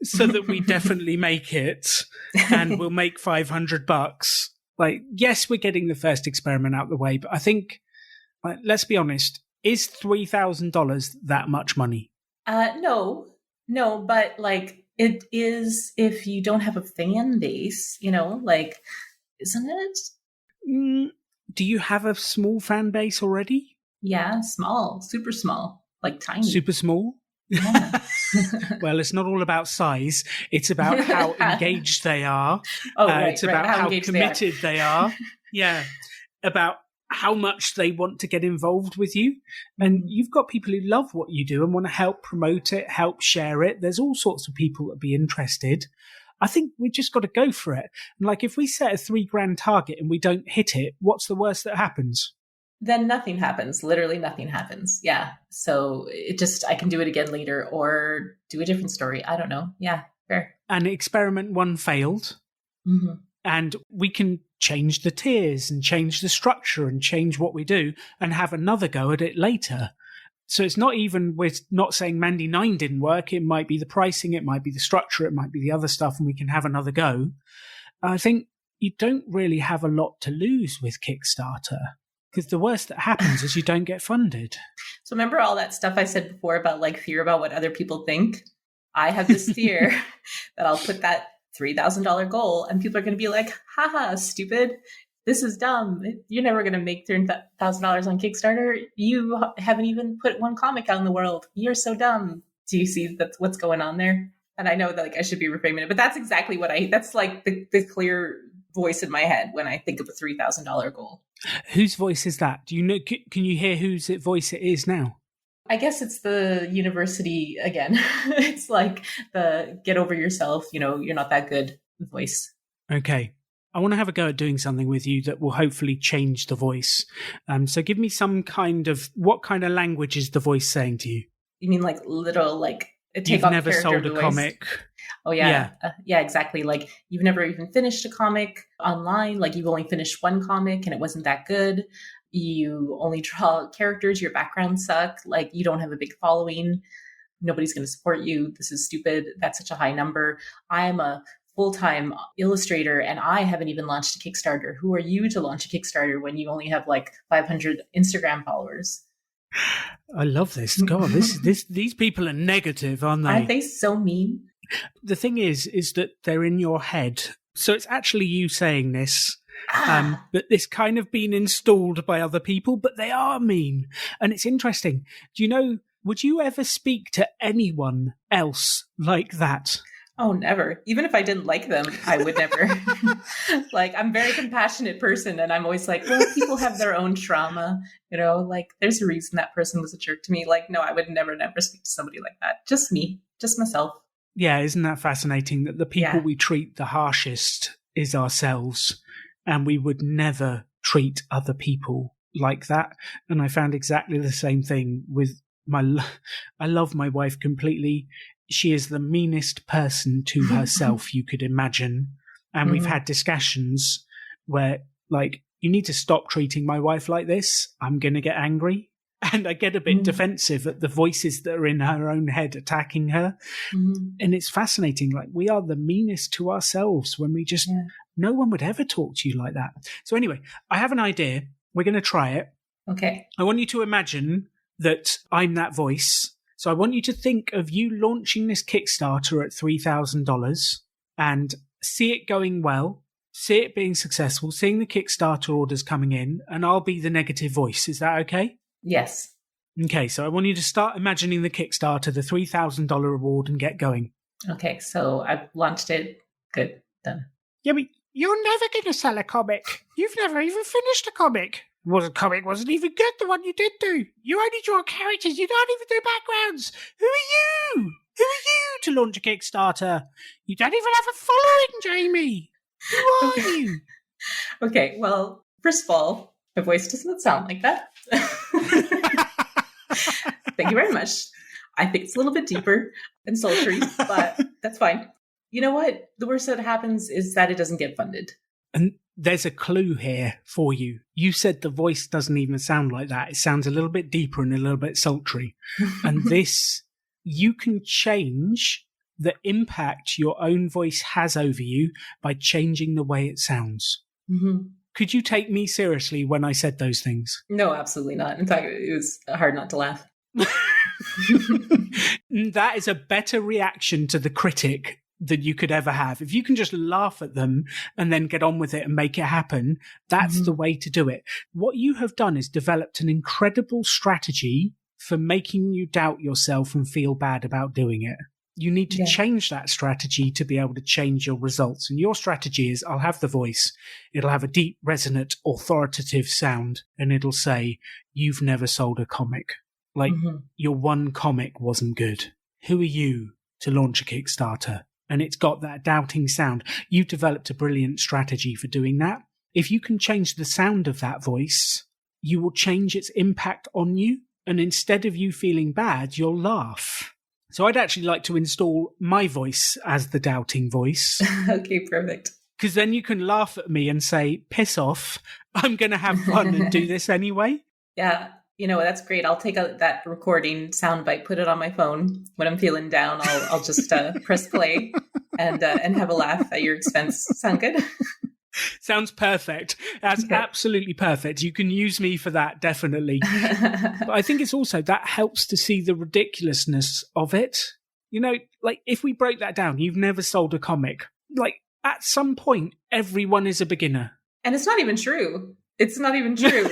so that we definitely make it and we'll make $500. Like, yes, we're getting the first experiment out of the way, but I think, like, let's be honest, is $3,000 that much money?
No, but like it is if you don't have a fan base, like, isn't it?
Do you have a small fan base already?
Yeah, small, super small, like tiny.
Super small?
Yeah.
Well, it's not all about size. It's about how engaged they are.
Oh, right,
it's about how committed they are. Yeah. About how much they want to get involved with you. And you've got people who love what you do and want to help promote it, help share it. There's all sorts of people that be interested. I think we just got to go for it. And like, if we set a $3,000 target and we don't hit it, what's the worst that happens?
Then nothing happens. Literally nothing happens. Yeah. So I can do it again later or do a different story. I don't know. Yeah. Fair.
And experiment one failed.
Mm-hmm.
And we can change the tiers and change the structure and change what we do and have another go at it later. So it's not even, we're not saying Mandy 9 didn't work. It might be the pricing, it might be the structure, it might be the other stuff, and we can have another go. I think you don't really have a lot to lose with Kickstarter, because the worst that happens is you don't get funded.
So remember all that stuff I said before about like fear about what other people think? I have this fear that I'll put that $3,000 goal and people are going to be like, haha, stupid. this is dumb. You're never going to make $30,000 on Kickstarter. You haven't even put one comic out in the world. You're so dumb. Do you see that's what's going on there? And I know that like I should be reframing it, but that's exactly that's like the clear voice in my head when I think of a $3,000 goal.
Whose voice is that? Do you know? Can you hear whose voice it is now?
I guess it's the university again. It's like the get over yourself, you're not that good voice.
Okay. I want to have a go at doing something with you that will hopefully change the voice. So give me what kind of language is the voice saying to you?
You mean like literal, like take
You've
off
never sold a
voice.
comic.
Oh yeah. Yeah, exactly. Like you've never even finished a comic online. Like you've only finished one comic and it wasn't that good. You only draw characters, your backgrounds suck, like you don't have a big following, nobody's going to support you, this is stupid, that's such a high number. I am a full-time illustrator and I haven't even launched a Kickstarter. Who are you to launch a Kickstarter when you only have like 500 Instagram followers?
I love this. God, these people are negative, aren't they?
Aren't they so mean?
The thing is that they're in your head. So it's actually you saying this. But this kind of been installed by other people, but they are mean. And it's interesting. Do you know, would you ever speak to anyone else like that?
Oh, never. Even if I didn't like them, I would never. Like, I'm a very compassionate person. And I'm always like, well, people have their own trauma. Like there's a reason that person was a jerk to me. Like, no, I would never speak to somebody like that. Just me, just myself. Yeah.
Isn't that fascinating that the people we treat the harshest is ourselves? And we would never treat other people like that. And I found exactly the same thing with I love my wife completely. She is the meanest person to herself you could imagine. And we've had discussions where like, you need to stop treating my wife like this. I'm going to get angry. And I get a bit defensive at the voices that are in her own head attacking her. And it's fascinating. Like we are the meanest to ourselves when we just... No one would ever talk to you like that. So anyway, I have an idea. We're going to try it.
Okay.
I want you to imagine that I'm that voice. So I want you to think of you launching this Kickstarter at $3,000 and see it going well, see it being successful, seeing the Kickstarter orders coming in, and I'll be the negative voice. Is that okay?
Yes.
Okay, so I want you to start imagining the Kickstarter, the $3,000 reward, and get going.
Okay, so I've launched it. Good, done.
Yeah, but you're never going to sell a comic. You've never even finished a comic. The comic wasn't even good, the one you did do. You only draw characters. You don't even do backgrounds. Who are you? Who are you to launch a Kickstarter? You don't even have a following, Jaymie. Who are you?
Okay, well, first of all, my voice does not sound like that. Thank you very much. I think it's a little bit deeper and sultry, but that's fine. You know what? The worst that happens is that it doesn't get funded.
And there's a clue here for you. You said the voice doesn't even sound like that. It sounds a little bit deeper and a little bit sultry. And this, you can change the impact your own voice has over you by changing the way it sounds.
Mm-hmm.
Could you take me seriously when I said those things?
No, absolutely not. In fact, it was hard not to laugh.
That is a better reaction to the critic than you could ever have. If you can just laugh at them and then get on with it and make it happen, that's the way to do it. What you have done is developed an incredible strategy for making you doubt yourself and feel bad about doing it. You need to change that strategy to be able to change your results. And your strategy is, I'll have the voice. It'll have a deep, resonant, authoritative sound. And it'll say, you've never sold a comic. Like, your one comic wasn't good. Who are you to launch a Kickstarter? And it's got that doubting sound. You've developed a brilliant strategy for doing that. If you can change the sound of that voice, you will change its impact on you. And instead of you feeling bad, you'll laugh. So I'd actually like to install my voice as the doubting voice.
Okay, perfect.
Because then you can laugh at me and say, piss off, I'm going to have fun and do this anyway.
Yeah, you know, that's great. I'll take that recording soundbite, put it on my phone. When I'm feeling down, I'll just press play and have a laugh at your expense. Sound good?
Sounds perfect. That's absolutely perfect. You can use me for that, definitely. But I think it's also that helps to see the ridiculousness of it. You know, like if we break that down, you've never sold a comic. Like at some point, everyone is a beginner.
And it's not even true. It's not even true.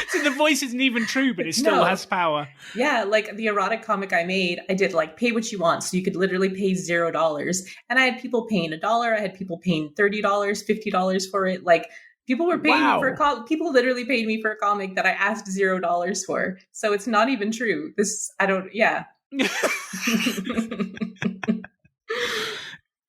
So the voice isn't even true, but it still has power.
Yeah, like the erotic comic I made, I did like pay what you want. So you could literally pay $0. And I had people paying $1. I had people paying $30, $50 for it. Like people were paying me for people literally paid me for a comic that I asked $0 for. So it's not even true.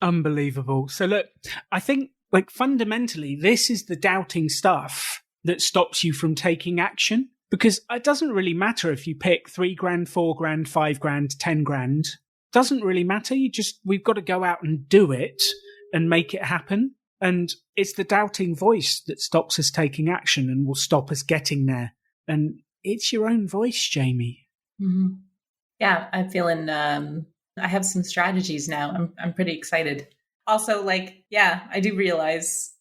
Unbelievable. So look, I think like fundamentally, this is the doubting stuff that stops you from taking action, because it doesn't really matter if you pick $3,000, $4,000, $5,000, $10,000. Doesn't really matter. We've got to go out and do it and make it happen. And it's the doubting voice that stops us taking action and will stop us getting there. And it's your own voice, Jaymie.
Mm-hmm. Yeah, I'm feeling, I have some strategies now. I'm pretty excited. Also, like, yeah, I do realize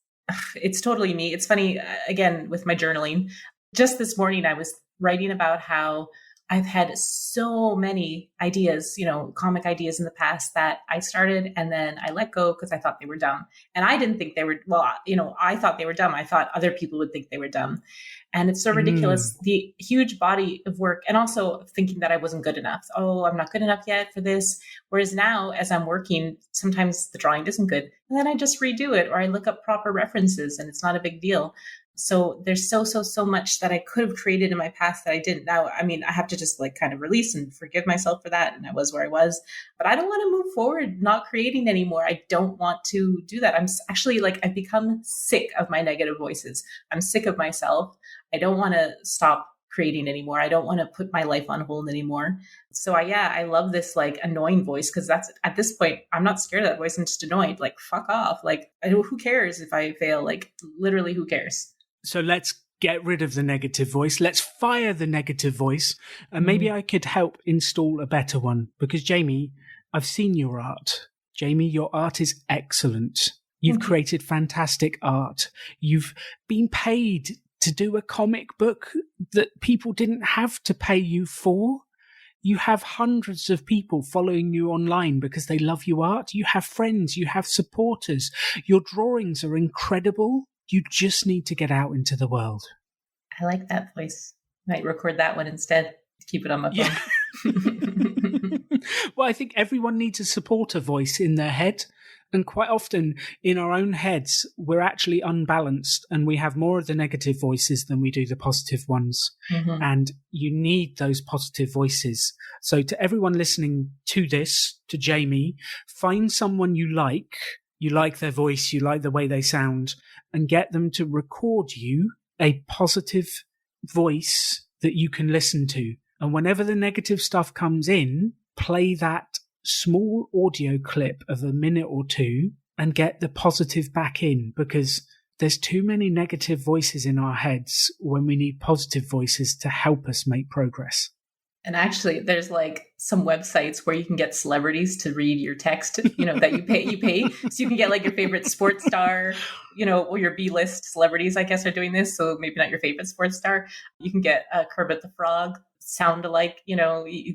it's totally me. It's funny, again, with my journaling. Just this morning, I was writing about how I've had so many ideas, comic ideas in the past that I started and then I let go because I thought they were dumb. And I didn't think they were, I thought they were dumb. I thought other people would think they were dumb. And it's so ridiculous, the huge body of work, and also thinking that I wasn't good enough. Oh, I'm not good enough yet for this. Whereas now, as I'm working, sometimes the drawing isn't good. And then I just redo it, or I look up proper references and it's not a big deal. So there's so much that I could have created in my past that I didn't. Now, I mean, I have to just like kind of release and forgive myself for that. And I was where I was, but I don't want to move forward not creating anymore. I don't want to do that. I'm actually like, I've become sick of my negative voices. I'm sick of myself. I don't want to stop creating anymore. I don't want to put my life on hold anymore. So I love this like annoying voice, because that's at this point, I'm not scared of that voice. I'm just annoyed. Like, fuck off. Like, who cares if I fail? Like, literally, who cares?
So let's get rid of the negative voice. Let's fire the negative voice. And maybe I could help install a better one. Because Jaymie, I've seen your art. Jaymie, your art is excellent. You've created fantastic art. You've been paid to do a comic book that people didn't have to pay you for. You have hundreds of people following you online because they love your art. You have friends. You have supporters. Your drawings are incredible. You just need to get out into the world.
I like that voice. I might record that one instead. Keep it on my phone.
Yeah. Well, I think everyone needs a supporter voice in their head. And quite often in our own heads, we're actually unbalanced and we have more of the negative voices than we do the positive ones. And you need those positive voices. So to everyone listening to this, to Jaymie, find someone you like their voice, you like the way they sound, and get them to record you a positive voice that you can listen to. And whenever the negative stuff comes in, play that small audio clip of a minute or two and get the positive back in, because there's too many negative voices in our heads when we need positive voices to help us make progress.
And actually, there's like some websites where you can get celebrities to read your text, that you pay. So you can get like your favorite sports star, or your B-list celebrities, I guess, are doing this. So maybe not your favorite sports star. You can get Kermit the Frog sound alike,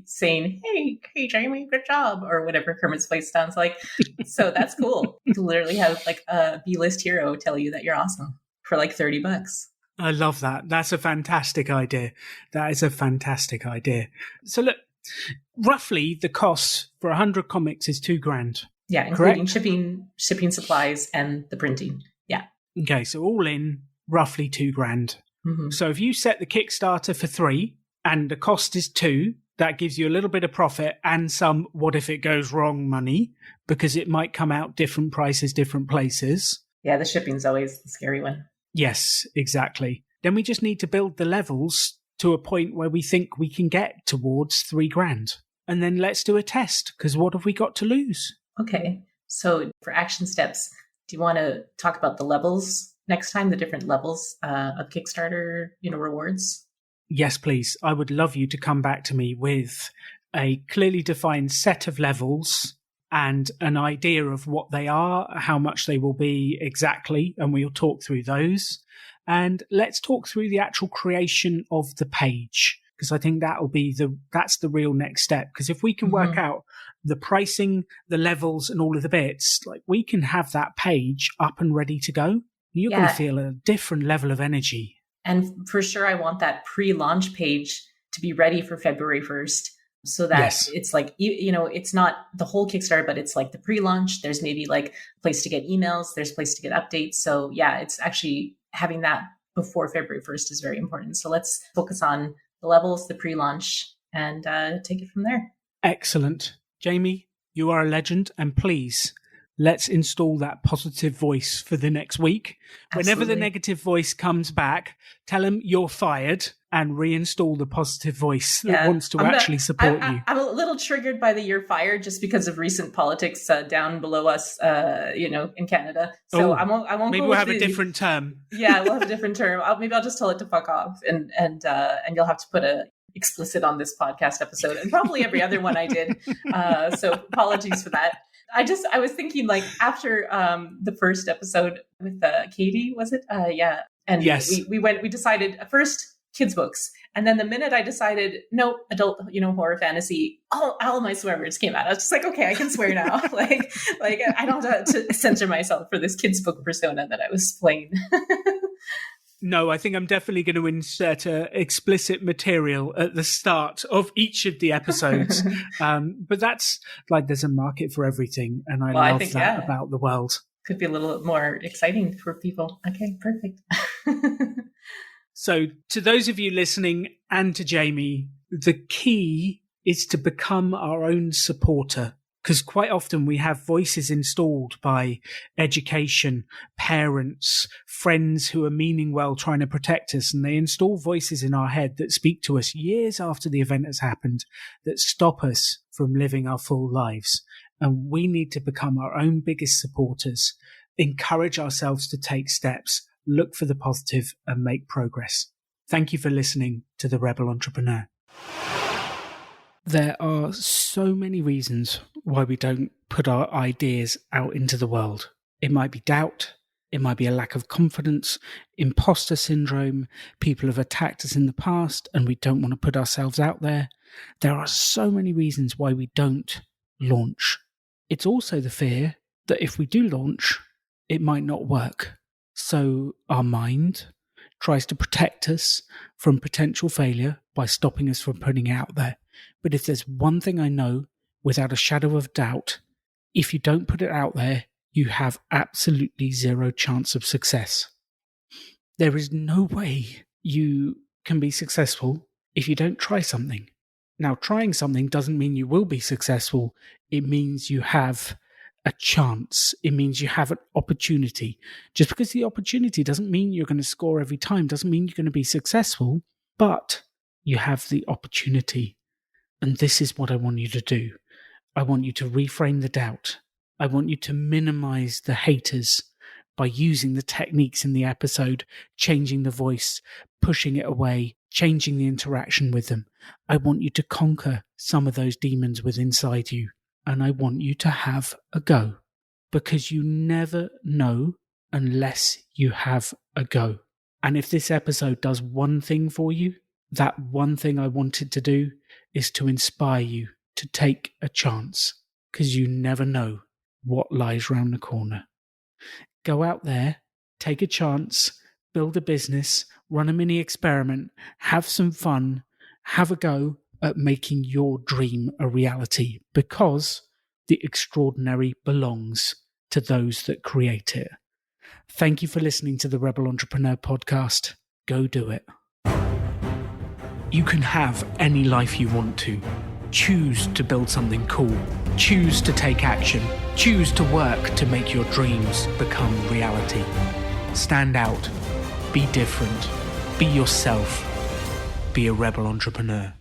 saying, hey, Jaymie, good job, or whatever Kermit's voice sounds like. So that's cool. You can literally have like a B-list hero tell you that you're awesome for like $30.
I love that. That's a fantastic idea. That is a fantastic idea. So look, roughly the cost for 100 comics is $2,000.
Yeah, including shipping supplies and the printing. Yeah.
Okay, so all in roughly $2,000. So if you set the Kickstarter for 3 and the cost is 2, that gives you a little bit of profit and some what if it goes wrong money, because it might come out different prices, different places.
Yeah, the shipping's always the scary one.
Yes, exactly. Then we just need to build the levels to a point where we think we can get towards $3,000. And then let's do a test, because what have we got to lose?
Okay. So for action steps, do you want to talk about the levels next time, the different levels of Kickstarter, rewards?
Yes, please. I would love you to come back to me with a clearly defined set of levels and an idea of what they are, how much they will be exactly, and we'll talk through those. And let's talk through the actual creation of the page. because I think that's the real next step. Because if we can work out the pricing, the levels, and all of the bits, like we can have that page up and ready to go. You're going to feel a different level of energy.
And for sure, I want that pre-launch page to be ready for February 1st. So that it's like, it's not the whole Kickstarter, but it's like the pre-launch. There's maybe like a place to get emails. There's a place to get updates. So yeah, it's actually having that before February 1st is very important. So let's focus on the levels, the pre-launch, and take it from there.
Excellent. Jaymie, you are a legend. And please, let's install that positive voice for the next week. Absolutely. Whenever the negative voice comes back, tell them you're fired and reinstall the positive voice that wants to actually support you.
I'm a little triggered by the "you're fired" just because of recent politics down below us, in Canada. So I won't.
Maybe we'll have a different term.
Yeah, we'll have a different term. Maybe I'll just tell it to fuck off, and you'll have to put a explicit on this podcast episode, and probably every other one I did. So apologies for that. I was thinking, like, after the first episode with Katie, was it? And
yes.
we decided first kids books, and then the minute I decided no, adult, horror fantasy, all my swear words came out. I was just like, okay, I can swear now. like I don't have to censor myself for this kids book persona that I was playing.
No, I think I'm definitely going to insert explicit material at the start of each of the episodes. But that's like, there's a market for everything. And I love that about the world.
Could be a little more exciting for people. Okay, perfect.
So to those of you listening and to Jaymie, the key is to become our own supporter. Because quite often we have voices installed by education, parents, friends who are meaning well trying to protect us. And they install voices in our head that speak to us years after the event has happened, that stop us from living our full lives. And we need to become our own biggest supporters, encourage ourselves to take steps, look for the positive, and make progress. Thank you for listening to The Rebel Entrepreneur. There are so many reasons why we don't put our ideas out into the world. It might be doubt. It might be a lack of confidence, imposter syndrome. People have attacked us in the past and we don't want to put ourselves out there. There are so many reasons why we don't launch. It's also the fear that if we do launch, it might not work. So our mind tries to protect us from potential failure by stopping us from putting it out there. But if there's one thing I know without a shadow of doubt, if you don't put it out there, you have absolutely zero chance of success. There is no way you can be successful if you don't try something. Now, trying something doesn't mean you will be successful. It means you have a chance. It means you have an opportunity. Just because the opportunity doesn't mean you're going to score every time, doesn't mean you're going to be successful, but you have the opportunity. And this is what I want you to do. I want you to reframe the doubt. I want you to minimize the haters by using the techniques in the episode, changing the voice, pushing it away, changing the interaction with them. I want you to conquer some of those demons within inside you. And I want you to have a go, because you never know unless you have a go. And if this episode does one thing for you, that one thing I wanted to do is to inspire you to take a chance, because you never know what lies round the corner. Go out there, take a chance, build a business, run a mini experiment, have some fun, have a go at making your dream a reality, because the extraordinary belongs to those that create it. Thank you for listening to the Rebel Entrepreneur podcast. Go do it. You can have any life you want to. Choose to build something cool. Choose to take action. Choose to work to make your dreams become reality. Stand out. Be different. Be yourself. Be a rebel entrepreneur.